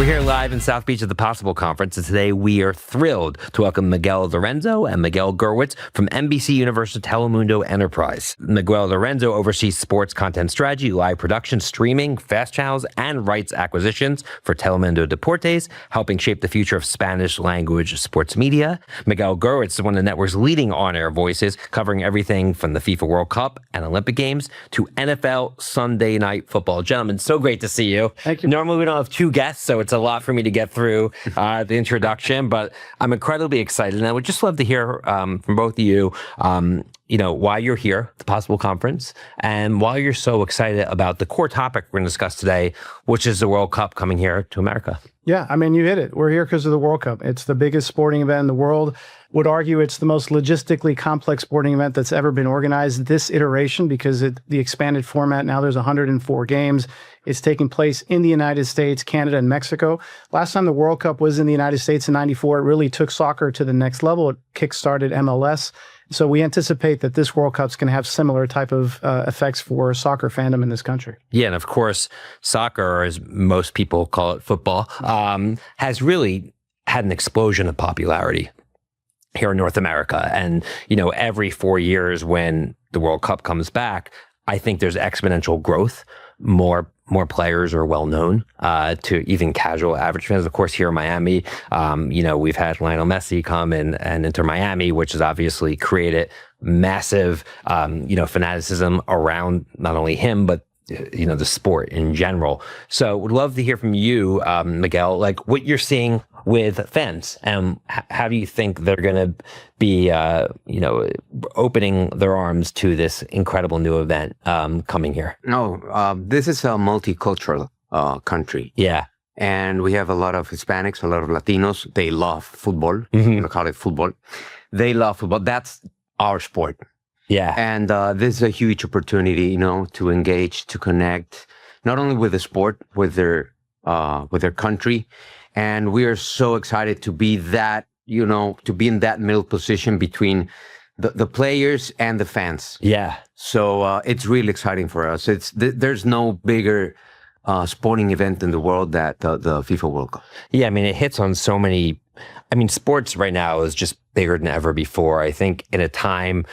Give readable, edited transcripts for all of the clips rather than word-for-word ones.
We're here live in South Beach at the Possible Conference, and today we are thrilled to welcome Miguel Lorenzo and Miguel Gurwitz from NBCUniversal Telemundo Enterprises. Miguel Lorenzo oversees sports content strategy, live production, streaming, fast channels, and rights acquisitions for Telemundo Deportes, helping shape the future of Spanish language sports media. Miguel Gurwitz is one of the network's leading on-air voices, covering everything from the FIFA World Cup and Olympic Games to NFL Sunday Night Football. Gentlemen, so great to see you. Thank you. Normally we don't have two guests, so it's a lot for me to get through the introduction, but I'm incredibly excited. And I would just love to hear from both of you, why you're here at the Possible Conference and why you're so excited about the core topic we're going to discuss today, which is the World Cup coming here to America. Yeah, I mean, you hit it. We're here because of the World Cup. It's the biggest sporting event in the world. Would argue it's the most logistically complex sporting event that's ever been organized this iteration because the expanded format, now there's 104 games. It's taking place in the United States, Canada, and Mexico. Last time the World Cup was in the United States in '94, it really took soccer to the next level. It kickstarted MLS. So we anticipate that this World Cup's going to have similar type of effects for soccer fandom in this country. Yeah, and of course, soccer, or as most people call it, football, has really had an explosion of popularity here in North America. And, every 4 years when the World Cup comes back, I think there's exponential growth. More players are well known to even casual average fans. Of course, here in Miami, we've had Lionel Messi come and enter Miami, which has obviously created massive, fanaticism around not only him, but the sport in general. So would love to hear from you, Miguel, like what you're seeing with fans and how do you think they're going to be, opening their arms to this incredible new event coming here? This is a multicultural country. Yeah. And we have a lot of Hispanics, a lot of Latinos. They love football. Call it football. They love football. That's our sport. Yeah. And this is a huge opportunity, to engage, to connect, not only with the sport, with their country. And we are so excited to be that, to be in that middle position between the players and the fans. Yeah. So it's really exciting for us. There's no bigger sporting event in the world that the FIFA World Cup. Yeah, I mean, it hits on so many. I mean, sports right now is just bigger than ever before. I think in a time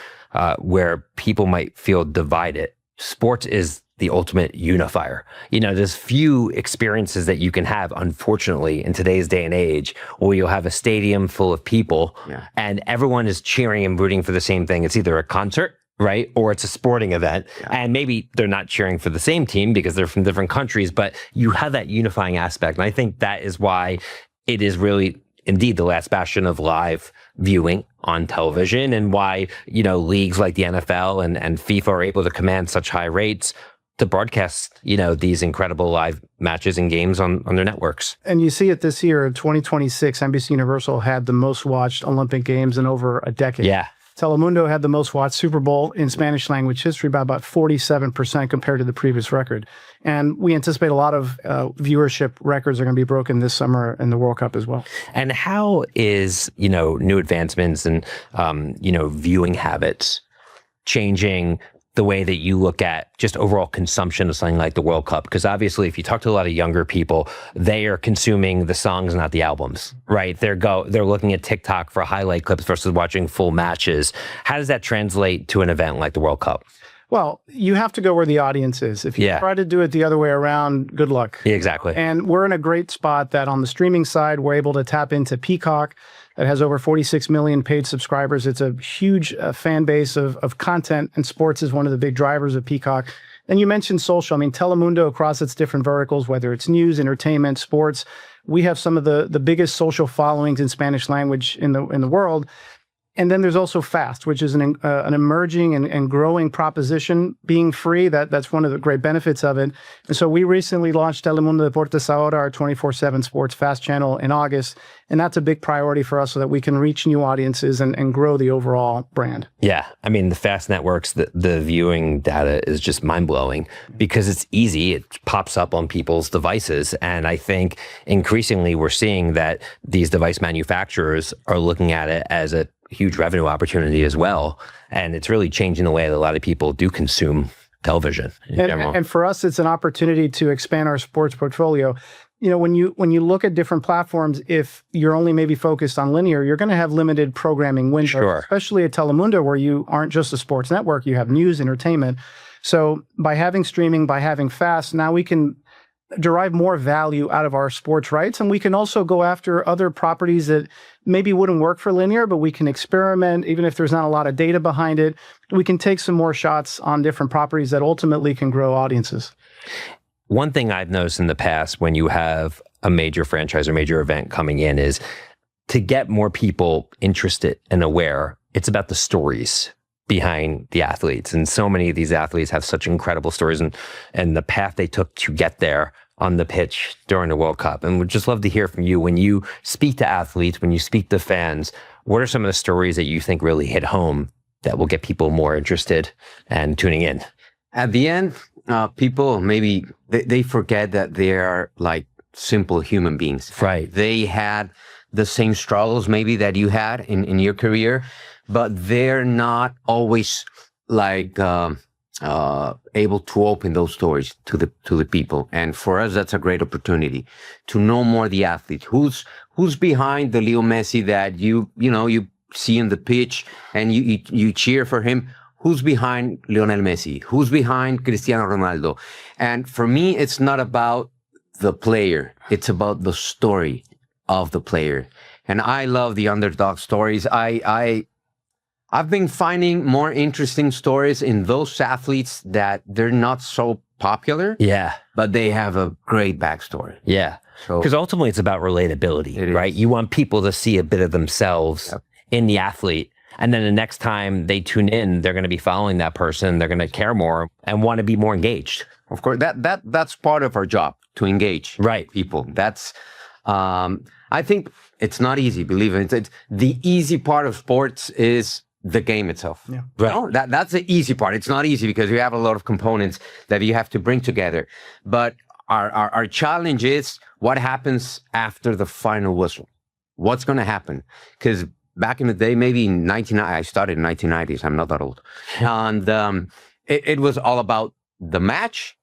where people might feel divided, sports is the ultimate unifier. There's few experiences that you can have, unfortunately, in today's day and age, where you'll have a stadium full of people and everyone is cheering and rooting for the same thing. It's either a concert, right? Or it's a sporting event. Yeah. And maybe they're not cheering for the same team because they're from different countries, but you have that unifying aspect. And I think that is why it is really indeed the last bastion of live viewing on television, and why, leagues like the NFL and FIFA are able to command such high rates to broadcast, these incredible live matches and games on their networks. And you see it this year in 2026, NBCUniversal had the most watched Olympic Games in over a decade. Yeah. Telemundo had the most watched Super Bowl in Spanish language history by about 47% compared to the previous record. And we anticipate a lot of viewership records are going to be broken this summer in the World Cup as well. And how is, new advancements and, viewing habits changing the way that you look at just overall consumption of something like the World Cup? Because obviously, if you talk to a lot of younger people, they are consuming the songs, not the albums, right? They're looking at TikTok for highlight clips versus watching full matches. How does that translate to an event like the World Cup? Well, you have to go where the audience is. If you try to do it the other way around, good luck. Yeah, exactly. And we're in a great spot that on the streaming side, we're able to tap into Peacock. That has over 46 million paid subscribers. It's a huge fan base of content, and sports is one of the big drivers of Peacock. And you mentioned social. I mean, Telemundo across its different verticals, whether it's news, entertainment, sports, we have some of the biggest social followings in Spanish language in the world. And then there's also FAST, which is an emerging and growing proposition. Being free, that's one of the great benefits of it. And so we recently launched Telemundo Deportes Ahora, our 24/7 sports FAST channel, in August. And that's a big priority for us so that we can reach new audiences and grow the overall brand. Yeah. I mean, the FAST networks, the viewing data is just mind-blowing because it's easy. It pops up on people's devices. And I think increasingly we're seeing that these device manufacturers are looking at it as a huge revenue opportunity as well. And it's really changing the way that a lot of people do consume television in general. And for us, it's an opportunity to expand our sports portfolio. When you look at different platforms, if you're only maybe focused on linear, you're going to have limited programming windows, Sure. especially at Telemundo, where you aren't just a sports network, you have news, entertainment. So by having streaming, by having FAST, now we can derive more value out of our sports rights. And we can also go after other properties that maybe wouldn't work for linear, but we can experiment, even if there's not a lot of data behind it. We can take some more shots on different properties that ultimately can grow audiences. One thing I've noticed in the past when you have a major franchise or major event coming in is to get more people interested and aware, it's about the stories behind the athletes. And so many of these athletes have such incredible stories and the path they took to get there on the pitch during the World Cup. And we'd just love to hear from you when you speak to athletes, when you speak to fans, what are some of the stories that you think really hit home that will get people more interested and tuning in? At the end, people maybe they forget that they are like simple human beings. Right. They had the same struggles maybe that you had in your career, but they're not always like able to open those stories to the people. And for us, that's a great opportunity to know more the athlete. Who's behind the Leo Messi that you see in the pitch and you cheer for him? Who's behind Lionel Messi? Who's behind Cristiano Ronaldo? And for me, it's not about the player. It's about the story of the player. And I love the underdog stories. I've been finding more interesting stories in those athletes that they're not so popular. Yeah. But they have a great backstory. Yeah. Because ultimately it's about relatability, right? You want people to see a bit of themselves in the athlete. And then the next time they tune in, they're going to be following that person. They're going to care more and want to be more engaged. Of course, that's part of our job, to engage people. That's, I think it's not easy, believe it. It's the easy part of sports is the game itself. Yeah. Right. No, that's the easy part. It's not easy because you have a lot of components that you have to bring together. But our challenge is what happens after the final whistle. What's going to happen? Because back in the day, maybe I started in 1990s. I'm not that old. And it was all about the match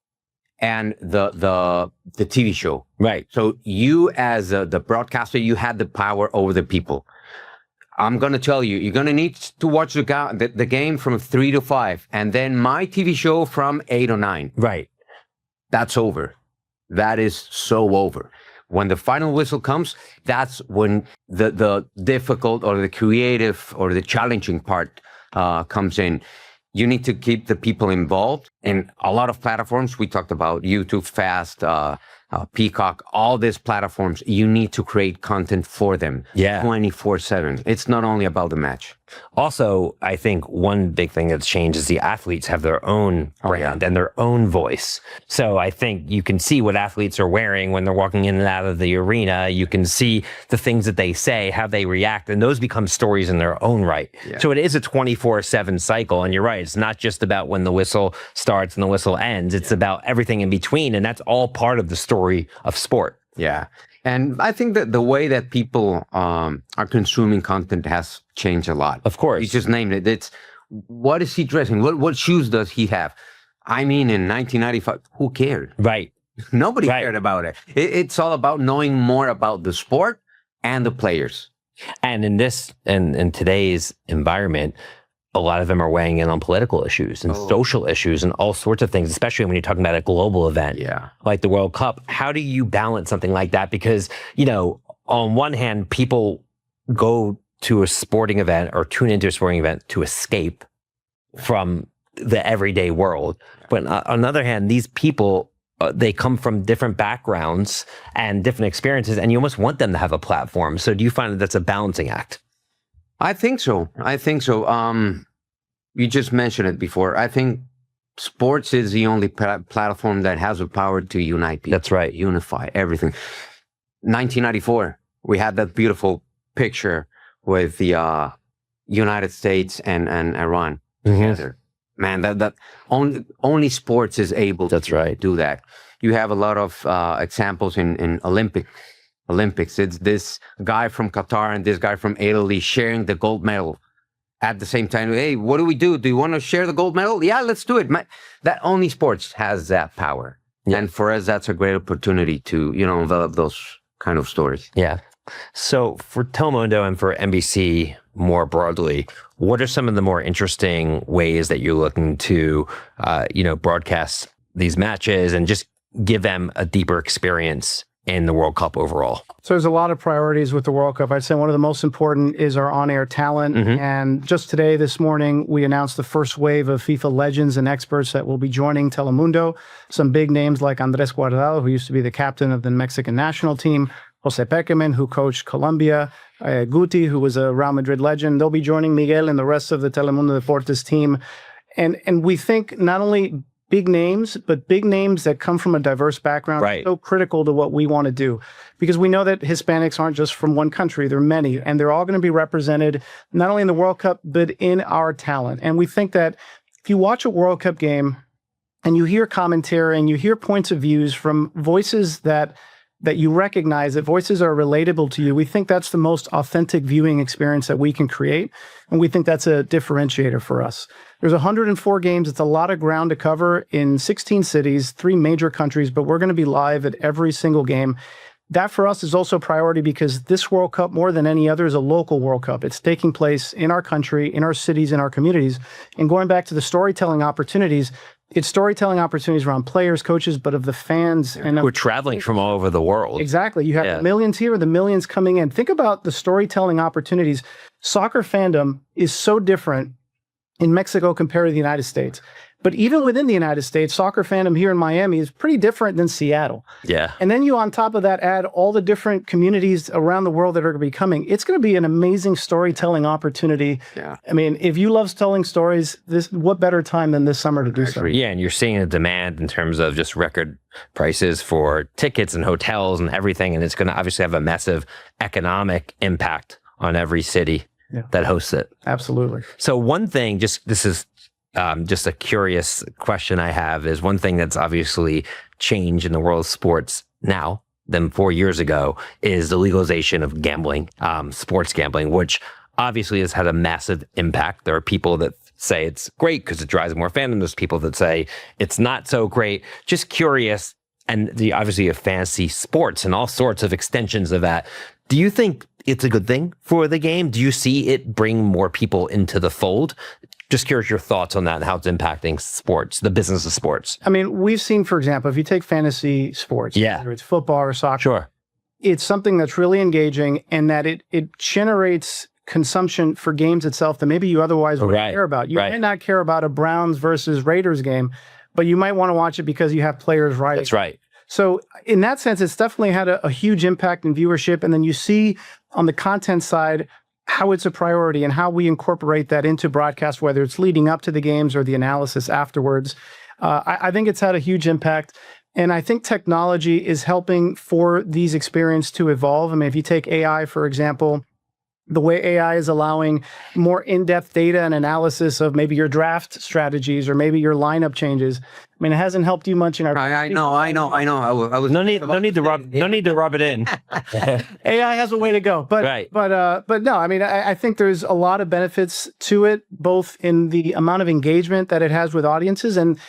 and the TV show. Right. So you as the broadcaster, you had the power over the people. I'm going to tell you, you're going to need to watch the game from 3 to 5 and then my TV show from 8 or 9. Right. That's over. That is so over. When the final whistle comes, that's when the difficult or the creative or the challenging part comes in. You need to keep the people involved. In a lot of platforms, we talked about YouTube, FAST, Peacock, all these platforms, you need to create content for them 24/7. It's not only about the match. Also, I think one big thing that's changed is the athletes have their own brand and their own voice. So I think you can see what athletes are wearing when they're walking in and out of the arena. You can see the things that they say, how they react, and those become stories in their own right. Yeah. So it is a 24/7 cycle. And you're right, it's not just about when the whistle starts and the whistle ends. It's about everything in between. And that's all part of the story of sport. Yeah. And I think that the way that people are consuming content has changed a lot. Of course. You just named it. It's what is he dressing? What shoes does he have? I mean, in 1995, who cared? Right. Nobody cared about it. It's all about knowing more about the sport and the players. And in today's environment, a lot of them are weighing in on political issues and social issues and all sorts of things, especially when you're talking about a global event like the World Cup. How do you balance something like that? Because, on one hand, people go to a sporting event or tune into a sporting event to escape from the everyday world. But on the other hand, these people, they come from different backgrounds and different experiences, and you almost want them to have a platform. So do you find that that's a balancing act? I think so. You just mentioned it before. I think sports is the only platform that has the power to unite people. That's right. Unify everything. 1994, we had that beautiful picture with the United States and Iran together. Man, that only sports is able to do that. You have a lot of examples in Olympics. It's this guy from Qatar and this guy from Italy sharing the gold medal. at the same time, hey, what do we do? Do you want to share the gold medal? Yeah, let's do it. That only sports has that power. Yeah. And for us, that's a great opportunity to, develop those kind of stories. Yeah. So for Telemundo and for NBC more broadly, what are some of the more interesting ways that you're looking to, broadcast these matches and just give them a deeper experience in the World Cup overall? So there's a lot of priorities with the World Cup. I'd say one of the most important is our on-air talent. Mm-hmm. And just today, this morning, we announced the first wave of FIFA legends and experts that will be joining Telemundo. Some big names like Andres Guardado, who used to be the captain of the Mexican national team, Jose Pekerman, who coached Colombia, Guti, who was a Real Madrid legend. They'll be joining Miguel and the rest of the Telemundo Deportes team. And we think not only big names, but big names that come from a diverse background, right, so critical to what we want to do. Because we know that Hispanics aren't just from one country, they're many, and they're all going to be represented not only in the World Cup, but in our talent. And we think that if you watch a World Cup game and you hear commentary and you hear points of views from voices that you recognize, that voices are relatable to you, we think that's the most authentic viewing experience that we can create. And we think that's a differentiator for us. There's 104 games. It's a lot of ground to cover in 16 cities, 3 major countries, but we're going to be live at every single game. That for us is also a priority because this World Cup, more than any other, is a local World Cup. It's taking place in our country, in our cities, in our communities. And going back to the storytelling opportunities, it's storytelling opportunities around players, coaches, but of the fans. And we're traveling from all over the world. Exactly. You have the millions here, the millions coming in. Think about the storytelling opportunities. Soccer fandom is so different in Mexico compared to the United States. But even within the United States, soccer fandom here in Miami is pretty different than Seattle. Yeah. And then you, on top of that, add all the different communities around the world that are going to be coming. It's going to be an amazing storytelling opportunity. Yeah. I mean, if you love telling stories, what better time than this summer to do so? Yeah, and you're seeing a demand in terms of just record prices for tickets and hotels and everything. And it's going to obviously have a massive economic impact on every city that hosts it. Absolutely. So one thing, this is just a curious question I have, is one thing that's obviously changed in the world of sports now than 4 years ago is the legalization of gambling, sports gambling, which obviously has had a massive impact. There are people that say it's great because it drives more fandom. There's people that say it's not so great. Just curious, and obviously of fantasy sports and all sorts of extensions of that. Do you think it's a good thing for the game? Do you see it bring more people into the fold? Just curious your thoughts on that and how it's impacting sports, the business of sports. I mean, we've seen, for example, if you take fantasy sports, whether it's football or soccer, it's something that's really engaging and that it generates consumption for games itself that maybe you otherwise wouldn't care about. You might not care about a Browns versus Raiders game, but you might want to watch it because you have players riding. That's right. So in that sense, it's definitely had a huge impact in viewership. And then you see on the content side how it's a priority and how we incorporate that into broadcast, whether it's leading up to the games or the analysis afterwards. I think it's had a huge impact. And I think technology is helping for these experiences to evolve. I mean, if you take AI, for example, the way AI is allowing more in-depth data and analysis of maybe your draft strategies or maybe your lineup changes. I mean, it hasn't helped you much in our. I know. I was no need to rub it in. AI has a way to go, but no. I mean, I think there's a lot of benefits to it, both in the amount of engagement that it has with audiences and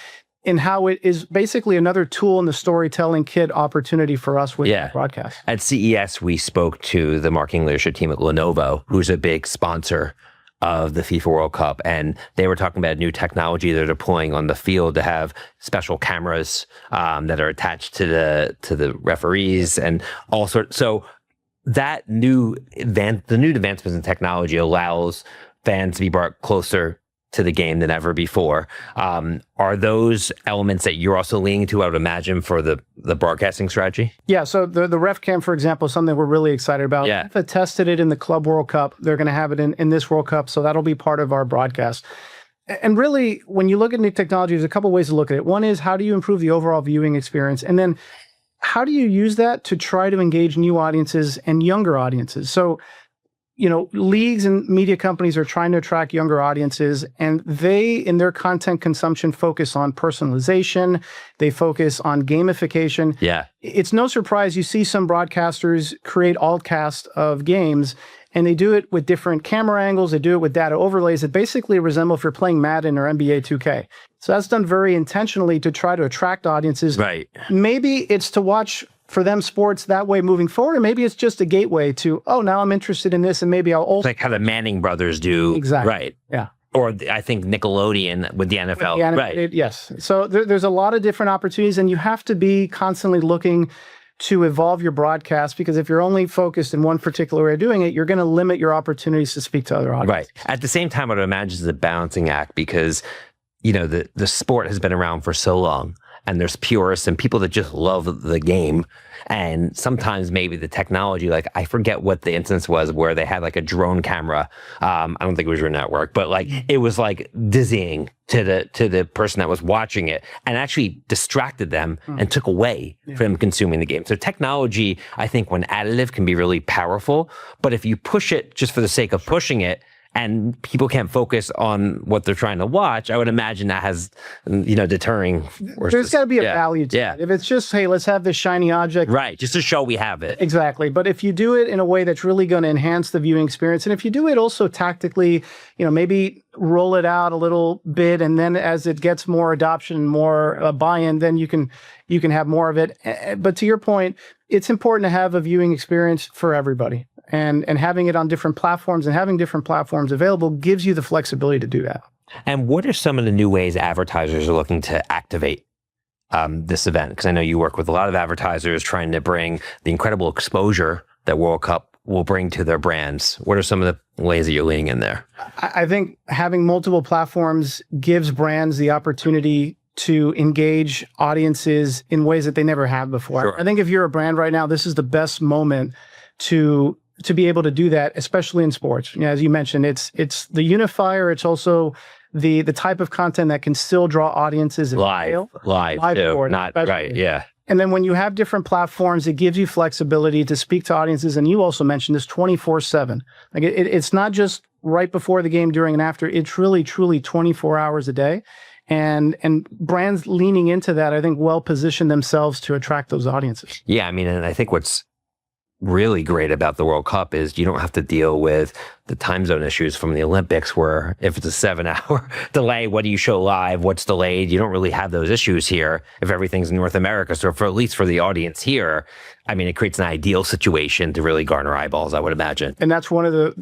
in how it is basically another tool in the storytelling kit opportunity for us with broadcast. At CES, we spoke to the marketing leadership team at Lenovo, who's a big sponsor of the FIFA World Cup, and they were talking about new technology they're deploying on the field to have special cameras that are attached to the referees and all sorts. So that the new advancements in technology allows fans to be brought closer to the game than ever before. Are those elements that you're also leaning to, I would imagine, for the broadcasting strategy? Yeah, so the ref cam, for example, is something we're really excited about. Yeah. FIFA tested it in the Club World Cup. They're going to have it in this World Cup, so that'll be part of our broadcast. And really, when you look at new technology, there's a couple ways to look at it. One is, how do you improve the overall viewing experience? And then, how do you use that to try to engage new audiences and younger audiences? So, leagues and media companies are trying to attract younger audiences, and they, in their content consumption, focus on personalization. They focus on gamification. Yeah. It's no surprise you see some broadcasters create altcast of games, and they do it with different camera angles. They do it with data overlays that basically resemble if you're playing Madden or NBA 2K. So that's done very intentionally to try to attract audiences. Right. Maybe it's to watch for them sports that way moving forward, or maybe it's just a gateway to, oh, now I'm interested in this, and maybe I'll also... Like how the Manning brothers do. Exactly. Right. Yeah. Or I think Nickelodeon with the NFL. With the animated, right. Yes. So there's a lot of different opportunities, and you have to be constantly looking to evolve your broadcast, because if you're only focused in one particular way of doing it, you're going to limit your opportunities to speak to other audiences. Right. At the same time, I would imagine it's a balancing act, because, you know, the sport has been around for so long, and there's purists and people that just love the game. And sometimes maybe the technology, like I forget what the instance was where they had like a drone camera. I don't think it was your network, but like it was like dizzying to the person that was watching it, and actually distracted them and took away from consuming the game. So technology, I think, when additive, can be really powerful. But if you push it just for the sake of pushing it, and people can't focus on what they're trying to watch, I would imagine that has, you know, deterring. There's got to be a value to it. If it's just, hey, let's have this shiny object. Right, just to show we have it. Exactly. But if you do it in a way that's really going to enhance the viewing experience, and if you do it also tactically, you know, maybe roll it out a little bit, and then as it gets more adoption, more buy-in, then you can have more of it. But to your point, it's important to have a viewing experience for everybody. And having it on different platforms and having different platforms available gives you the flexibility to do that. And what are some of the new ways advertisers are looking to activate this event? Because I know you work with a lot of advertisers trying to bring the incredible exposure that World Cup will bring to their brands. What are some of the ways that you're leaning in there? I think having multiple platforms gives brands the opportunity to engage audiences in ways that they never have before. Sure. I think if you're a brand right now, this is the best moment to be able to do that, especially in sports. You know, as you mentioned, it's the unifier. It's also the type of content that can still draw audiences live too, sport, not especially. right. Yeah. And then when you have different platforms, it gives you flexibility to speak to audiences. And you also mentioned this 24/7. Like it's not just right before the game, during and after. It's really, truly 24 hours a day. And brands leaning into that, I think, well position themselves to attract those audiences. Yeah, I mean, and I think what's really great about the World Cup is you don't have to deal with the time zone issues from the Olympics, where if it's a 7-hour delay, what do you show live? What's delayed? You don't really have those issues here if everything's in North America. So for at least for the audience here, I mean, it creates an ideal situation to really garner eyeballs, I would imagine. And that's one of the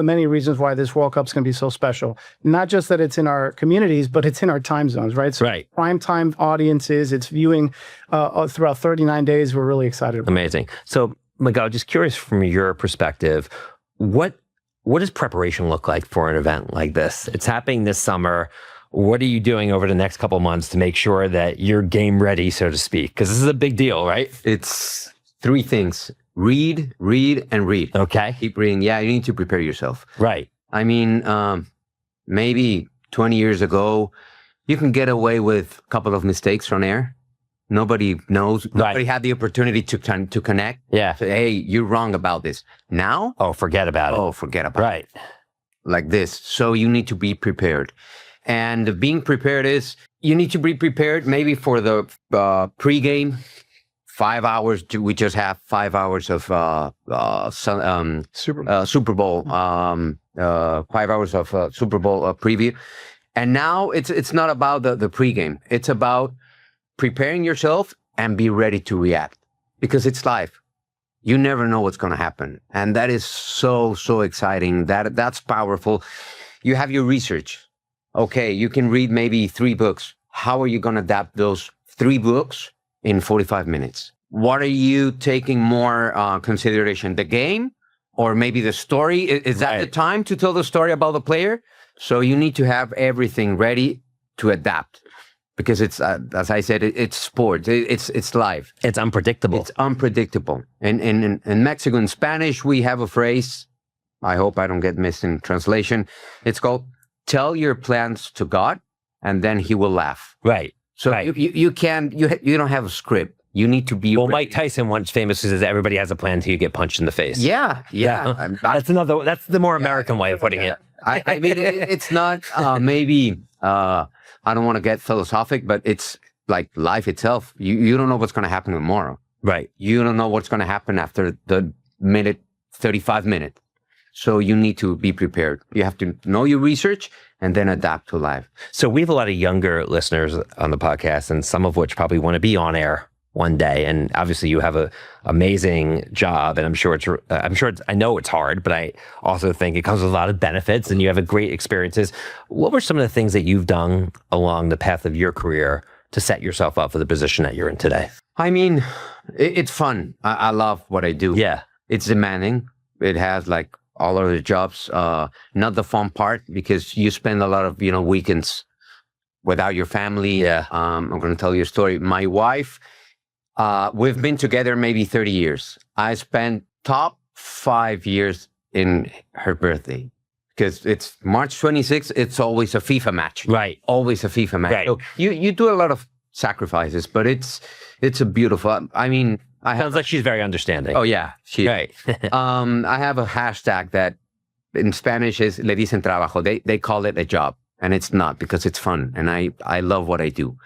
many reasons why this World Cup's going to be so special. Not just that it's in our communities, but it's in our time zones, right? So right. Prime time audiences, it's viewing throughout 39 days. We're really excited about it. Amazing. So Miguel, just curious from your perspective, what does preparation look like for an event like this? It's happening this summer. What are you doing over the next couple of months to make sure that you're game ready, so to speak? Because this is a big deal, right? It's 3 things: read, and read. Okay. Keep reading. Yeah, you need to prepare yourself. Right. I mean, maybe 20 years ago, you can get away with a couple of mistakes on air. Nobody knows. Nobody had the opportunity to connect. Yeah. Say, hey, you're wrong about this. Now? Oh, forget about it. Oh, forget about it. Right. Like this. So you need to be prepared. And being prepared is, you need to be prepared maybe for the pregame. 5 hours. We just have 5 hours of Super Bowl. 5 hours of Super Bowl preview. And now it's not about the pregame. It's about preparing yourself and be ready to react, because it's live. You never know what's going to happen. And that is so exciting. That's powerful. You have your research. Okay, you can read maybe 3 books. How are you going to adapt those 3 books in 45 minutes? What are you taking more consideration? The game or maybe the story? Is that the time to tell the story about the player? So you need to have everything ready to adapt. Because it's, as I said, it's sports. It's live. It's unpredictable. It's unpredictable. In Mexico, in Spanish, we have a phrase. I hope I don't get missed in translation. It's called, tell your plans to God, and then he will laugh. Right. So right. You don't have a script. You need to be ready. Mike Tyson once famously says everybody has a plan until you get punched in the face. Yeah. That's the more American way of putting it. I mean, it's not maybe... I don't want to get philosophic, but it's like life itself. You don't know what's going to happen tomorrow. Right. You don't know what's going to happen after the 35 minute. So you need to be prepared. You have to know your research and then adapt to live. So we have a lot of younger listeners on the podcast, and some of which probably want to be on air one day. And obviously you have a amazing job, and I know it's hard, but I also think it comes with a lot of benefits, and you have a great experiences. What were some of the things that you've done along the path of your career to set yourself up for the position that you're in today? I mean, it's fun. I love what I do. Yeah. It's demanding. It has like all other jobs, not the fun part, because you spend a lot of, weekends without your family. Yeah. I'm going to tell you a story. My wife, we've been together maybe 30 years. I spent top 5 years in her birthday, because it's March 26th. It's always a FIFA match. Right. Always a FIFA match. Right. So you do a lot of sacrifices, but it's a beautiful, I mean, Sounds like she's very understanding. Oh yeah, Right. I have a hashtag that in Spanish is le dicen trabajo. They call it a job, and it's not, because it's fun, and I love what I do.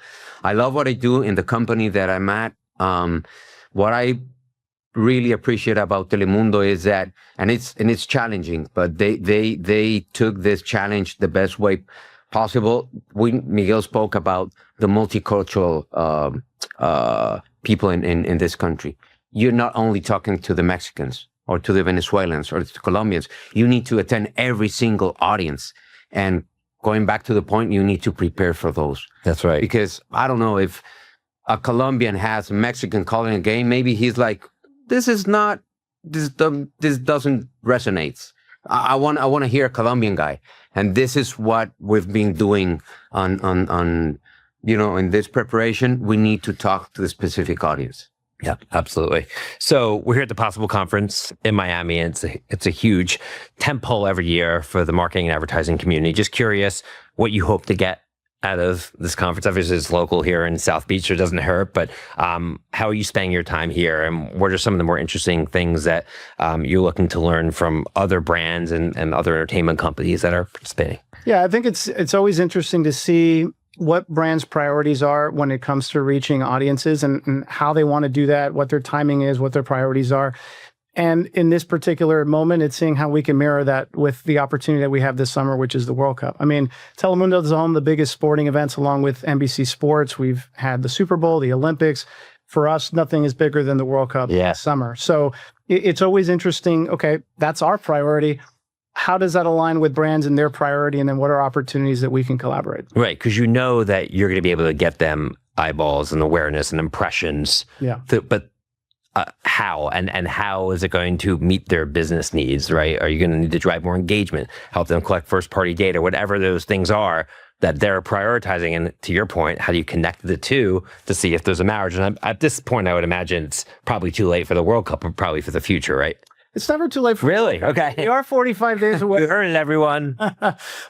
I love what I do in the company that I'm at. What I really appreciate about Telemundo is that, and it's challenging, but they took this challenge the best way possible. Miguel spoke about the multicultural people in this country. You're not only talking to the Mexicans or to the Venezuelans or to the Colombians. You need to attend every single audience. And going back to the point, you need to prepare for those. That's right. Because I don't know, if a Colombian has a Mexican calling a game, maybe he's like, this doesn't resonate. I want to hear a Colombian guy. And this is what we've been doing on in this preparation. We need to talk to the specific audience. Yeah, absolutely. So we're here at the Possible Conference in Miami. It's a huge tentpole every year for the marketing and advertising community. Just curious what you hope to get out of this conference. Obviously, it's local here in South Beach, so it doesn't hurt. But how are you spending your time here? And what are some of the more interesting things that you're looking to learn from other brands and other entertainment companies that are participating? Yeah, I think it's always interesting to see what brands' priorities are when it comes to reaching audiences, and how they want to do that, what their timing is, what their priorities are. And in this particular moment, it's seeing how we can mirror that with the opportunity that we have this summer, which is the World Cup. I mean, Telemundo is home of the biggest sporting events along with NBC Sports. We've had the Super Bowl, the Olympics. For us, nothing is bigger than the World Cup this summer. So it's always interesting. Okay, that's our priority. How does that align with brands and their priority? And then what are opportunities that we can collaborate? Right, because you know that you're going to be able to get them eyeballs and awareness and impressions. Yeah. But how? And how is it going to meet their business needs, right? Are you going to need to drive more engagement, help them collect first-party data, whatever those things are that they're prioritizing? And to your point, how do you connect the two to see if there's a marriage? And at this point, I would imagine it's probably too late for the World Cup, but probably for the future, right? It's never too late for Really? Okay. We are 45 days away. You heard it, everyone.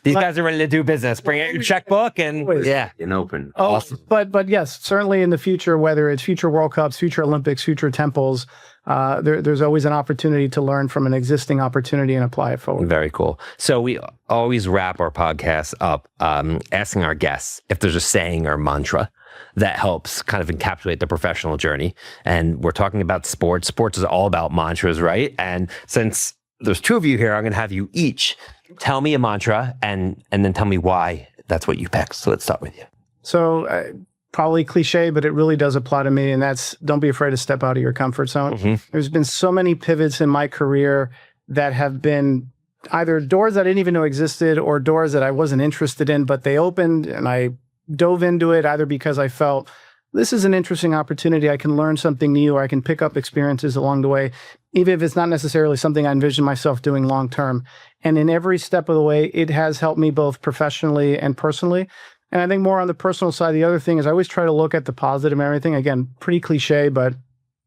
These guys are ready to do business. Bring out your checkbook and And open. Oh, Awesome. but yes, certainly in the future, whether it's future World Cups, future Olympics, future temples, there's always an opportunity to learn from an existing opportunity and apply it forward. Very cool. So we always wrap our podcast up asking our guests if there's a saying or mantra that helps kind of encapsulate the professional journey. And we're talking about sports. Sports is all about mantras, right? And since there's two of you here, I'm going to have you each tell me a mantra and then tell me why that's what you picked. So let's start with you. So probably cliche, but it really does apply to me. And that's, don't be afraid to step out of your comfort zone. Mm-hmm. There's been so many pivots in my career that have been either doors that I didn't even know existed or doors that I wasn't interested in, but they opened and I dove into it either because I felt this is an interesting opportunity. I can learn something new, or I can pick up experiences along the way, even if it's not necessarily something I envision myself doing long term. And in every step of the way, it has helped me both professionally and personally. And I think more on the personal side, the other thing is I always try to look at the positive in everything. Again, pretty cliche, but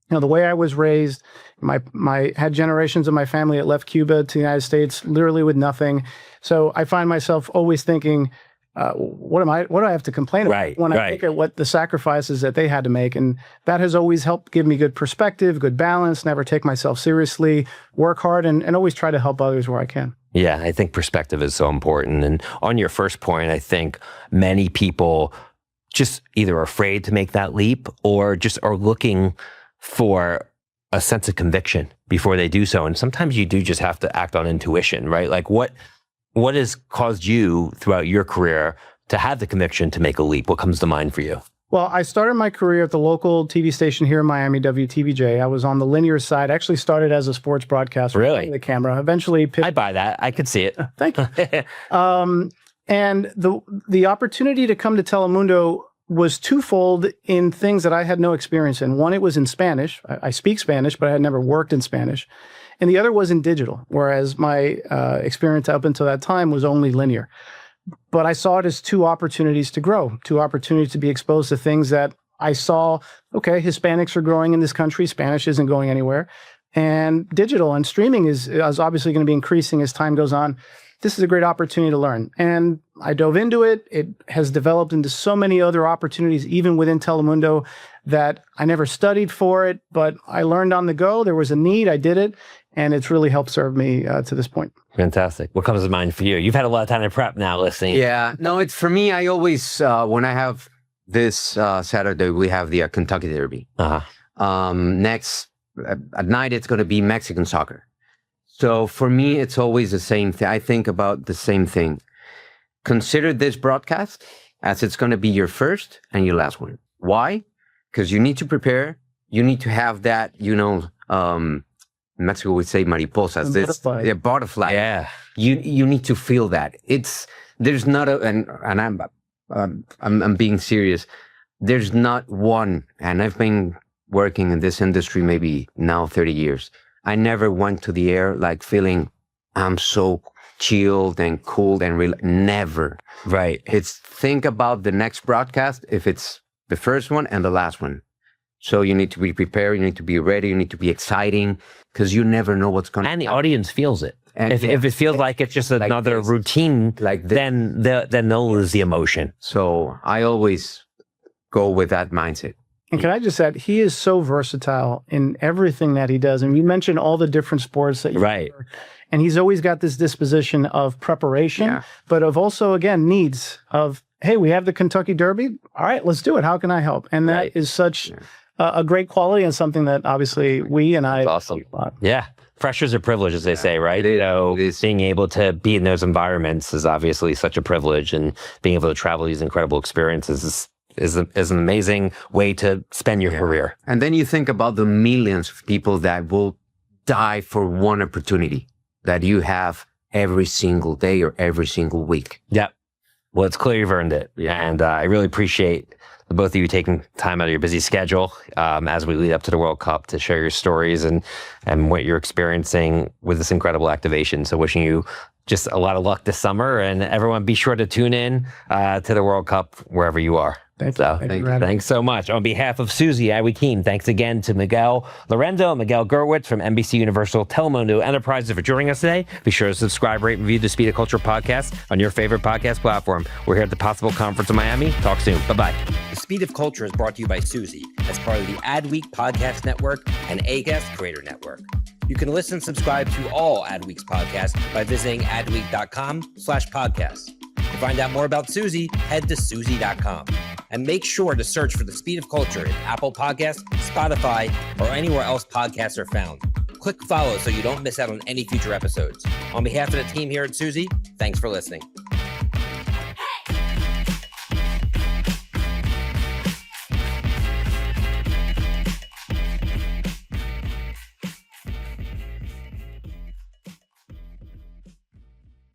the way I was raised, my had generations of my family that left Cuba to the United States literally with nothing. So I find myself always thinking, what do I have to complain about when I look at what the sacrifices that they had to make? And that has always helped give me good perspective, good balance, never take myself seriously, work hard, and always try to help others where I can. Yeah, I think perspective is so important. And on your first point, I think many people just either are afraid to make that leap or just are looking for a sense of conviction before they do so. And sometimes you do just have to act on intuition, right? Like what has caused you throughout your career to have the conviction to make a leap? What comes to mind for you? Well, I started my career at the local TV station here in Miami, WTVJ. I was on the linear side. I actually started as a sports broadcaster. Really? The camera. Eventually, I buy that. I could see it. Thank you. And the opportunity to come to Telemundo was twofold in things that I had no experience in. One, it was in Spanish. I speak Spanish, but I had never worked in Spanish. And the other was in digital, whereas my experience up until that time was only linear. But I saw it as two opportunities to grow, two opportunities to be exposed to things that I saw, okay, Hispanics are growing in this country. Spanish isn't going anywhere. And digital and streaming is obviously going to be increasing as time goes on. This is a great opportunity to learn. And I dove into it. It has developed into so many other opportunities, even within Telemundo, that I never studied for it, but I learned on the go. There was a need. I did it. And it's really helped serve me to this point. Fantastic. What comes to mind for you? You've had a lot of time to prep now listening. Yeah. No, it's for me, I always, when I have this Saturday, we have the Kentucky Derby. Next, at night, it's going to be Mexican soccer. So for me, it's always the same thing. I think about the same thing. Consider this broadcast as it's going to be your first and your last one. Why? Because you need to prepare. You need to have that, in Mexico we say mariposas. Butterfly. Butterfly. Yeah. You need to feel that. There's not and I'm being serious. There's not one, and I've been working in this industry maybe now 30 years. I never went to the air like feeling I'm so chilled and cool and real. Never. Right. It's think about the next broadcast if it's the first one and the last one. So you need to be prepared. You need to be ready. You need to be exciting because you never know what's going to happen. And the audience feels it. And if it feels like it's just another routine, then they'll lose the emotion. So I always go with that mindset. And can I just add, he is so versatile in everything that he does. And you mentioned all the different sports that you cover. And he's always got this disposition of preparation, but of also, again, needs of, hey, we have the Kentucky Derby. All right, let's do it. How can I help? And that is such a great quality and something that obviously we and I... That's awesome. Yeah. Pressure's a privilege, as they say, right? Being able to be in those environments is obviously such a privilege, and being able to travel these incredible experiences is an amazing way to spend your career. And then you think about the millions of people that will die for one opportunity that you have every single day or every single week. Yeah. Well, it's clear you've earned it. And I really appreciate the both of you taking time out of your busy schedule as we lead up to the World Cup to share your stories and what you're experiencing with this incredible activation. So wishing you just a lot of luck this summer, and everyone be sure to tune in to the World Cup wherever you are. Thanks so much. On behalf of Suzy, Adweek team, thanks again to Miguel, Lorenzo, and Miguel Gurwitz from NBCUniversal Telemundo Enterprises for joining us today. Be sure to subscribe, rate, and review the Speed of Culture podcast on your favorite podcast platform. We're here at the Possible Conference in Miami. Talk soon. Bye-bye. The Speed of Culture is brought to you by Suzy as part of the Adweek Podcast Network and Acast Creator Network. You can listen and subscribe to all Adweek's podcasts by visiting adweek.com/podcasts. To find out more about Suzy, head to Suzy.com. And make sure to search for The Speed of Culture in Apple Podcasts, Spotify, or anywhere else podcasts are found. Click follow so you don't miss out on any future episodes. On behalf of the team here at Suzy, thanks for listening.